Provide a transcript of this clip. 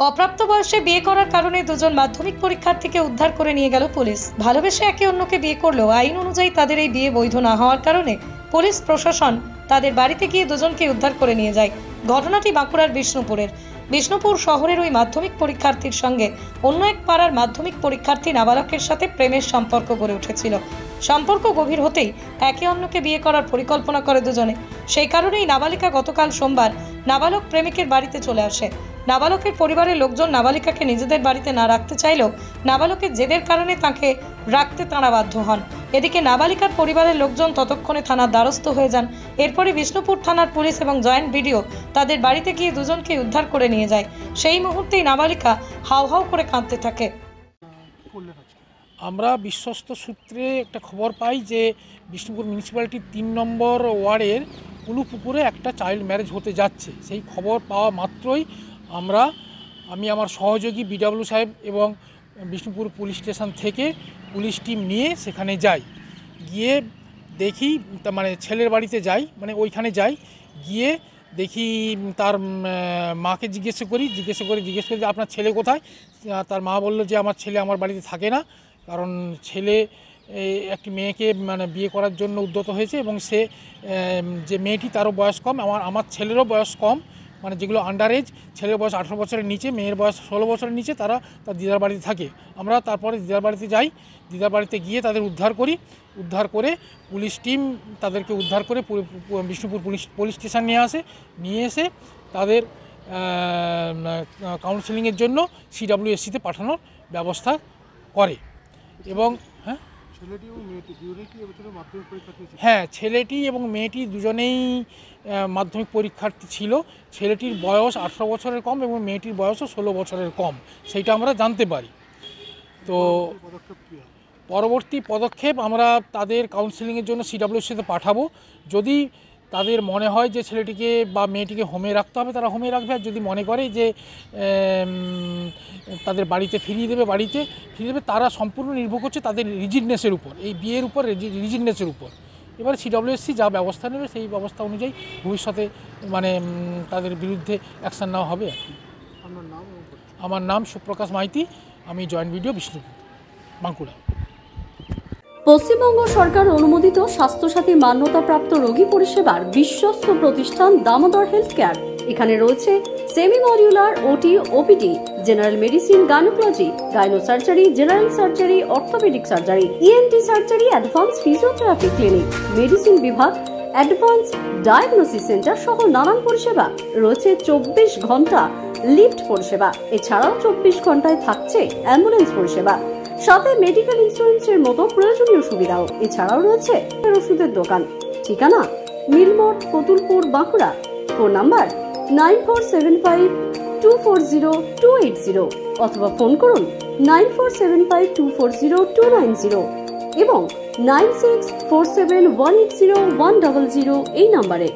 অপ্রাপ্ত বয়সে বিয়ে করার কারণে দুজন মাধ্যমিক পরীক্ষার্থীকে উদ্ধার করে নিয়ে গেল পুলিশ। ভালোবেসে একে অন্যকে বিয়ে করলেও আইন অনুযায়ী তাদের এই বিয়ে বৈধ না হওয়ার কারণে পুলিশ প্রশাসন তাদের বাড়িতে গিয়ে দুজনকে উদ্ধার করে নিয়ে যায়। ঘটনাটি বাঁকুড়ার বিষ্ণুপুর শহরের ওই মাধ্যমিক পরীক্ষার্থীর সঙ্গে অন্য এক পাড়ার মাধ্যমিক পরীক্ষার্থী নাবালকের সাথে প্রেমের সম্পর্ক গড়ে উঠেছিল। সম্পর্ক গভীর হতেই একে অন্যকে বিয়ে করার পরিকল্পনা করে দুজনে। সেই কারণেই নাবালিকা গতকাল সোমবার নাবালক প্রেমিকের বাড়িতে চলে আসে। নাবালকের পরিবারের লোকজন নাবালিকাকে নিজেদের বাড়িতে না রাখতে চাইলেও নাবালকের জেদের কারণে তাকে রাখতে তাঁরা বাধ্য হন। এদিকে নাবালিকার পরিবারের লোকজন ততক্ষণে থানার দ্বারস্থ হয়ে যান। এরপরে বিষ্ণুপুর থানার পুলিশ এবং জয়েন্ট বিডিও তাদের বাড়িতে গিয়ে দুজনকে উদ্ধার করে নিয়ে যায়। সেই মুহূর্তেই নাবালিকা হাউ হাউ করে কাঁদতে থাকে। আমরা বিশ্বস্ত সূত্রে একটা খবর পাই যে বিষ্ণুপুর মিউনিসিপ্যালিটির ৩ নম্বর ওয়ার্ডের কুলুপুকুরে একটা চাইল্ড ম্যারেজ হতে যাচ্ছে। সেই খবর পাওয়া মাত্রই আমি আমার সহযোগী বিডব্লিউ সাহেব এবং বিষ্ণুপুর পুলিশ স্টেশন থেকে পুলিশ টিম নিয়ে সেখানে যাই। গিয়ে দেখি মানে ছেলের বাড়িতে যাই, মানে ওইখানে যাই। গিয়ে দেখি তার মাকে জিজ্ঞেস করি যে আপনার ছেলে কোথায়। তার মা বলল যে আমার ছেলে আমার বাড়িতে থাকে না, কারণ ছেলে একটি মেয়েকে মানে বিয়ে করার জন্য উদ্যত হয়েছে এবং সে যে মেয়েটি তারও বয়স কম, আমার ছেলেরও বয়স কম, মানে যেগুলো আন্ডার এজ, ছেলের বয়স 18 বছরের নিচে, মেয়ের বয়স 16 বছরের নিচে, তারা তার দিদার বাড়িতে থাকে। আমরা তারপরে দিদার বাড়িতে যাই। দিদার বাড়িতে গিয়ে তাদের উদ্ধার করে পুলিশ টিম তাদেরকে উদ্ধার করে বিষ্ণুপুর পুলিশ স্টেশন নিয়ে এসে তাদের কাউন্সেলিংয়ের জন্য CWSCতে পাঠানোর ব্যবস্থা করে। এবং হ্যাঁ, ছেলেটি এবং মেয়েটি দুজনেই মাধ্যমিক পরীক্ষার্থী ছিল। ছেলেটির বয়স 18 বছরের কম এবং মেয়েটির বয়সও 16 বছরের কম, সেইটা আমরা জানতে পারি। তো পরবর্তী পদক্ষেপ আমরা তাদের কাউন্সেলিংয়ের জন্য CWSCতে পাঠাবো। যদি তাদের মনে হয় যে ছেলেটিকে বা মেয়েটিকে হোমে রাখতে হবে, তারা হোমে রাখবে। আর যদি মনে করে যে তাদের বাড়িতে ফিরিয়ে দেবে, তারা সম্পূর্ণ নির্ভর করছে তাদের রিজিডনেসের উপর, এই বিয়ের উপর রিজিডনেসের উপর। এবারে CWSC যা ব্যবস্থা নেবে সেই ব্যবস্থা অনুযায়ী ভবিষ্যতে মানে তাদের বিরুদ্ধে অ্যাকশান নেওয়া হবে আর কি। আমার নাম সুপ্রকাশ মাইতি, আমি জয়েন্ট বিডিও বিষ্ণুপুর, বাঁকুড়া। পশ্চিমবঙ্গ সরকার অনুমোদিত স্বাস্থ্যসাথী মান্যতাপ্রাপ্ত রোগী পরিষেবার বিশ্বস্ত প্রতিষ্ঠান দামোদর হেলথ কেয়ার। এখানে রয়েছে semi modular OT, OPD, general medicine, gynaecology, gynae surgery, general surgery, orthopaedic surgery, ENT surgery, advance physiotherapy clinic, medicine বিভাগ, অ্যাডভান্স ডায়াগনোসিস সেন্টার সহ নানান পরিষেবা রয়েছে। 24 ঘন্টা লিফট পরিষেবা, এছাড়াও 24 ঘন্টায় থাকছে অ্যাম্বুলেন্স পরিষেবা, সাথে মেডিকেল ইন্স্যুরেন্সের মতো প্রয়োজনীয় সুবিধাও। এছাড়াও রয়েছে ওষুধের দোকান। ঠিকানা মিলমোড়, কতুলপুর, বাঁকুড়া। ফোন নাম্বার 9475240280 অথবা ফোন করুন 9475240290 এবং 9647180100 এই নাম্বারে।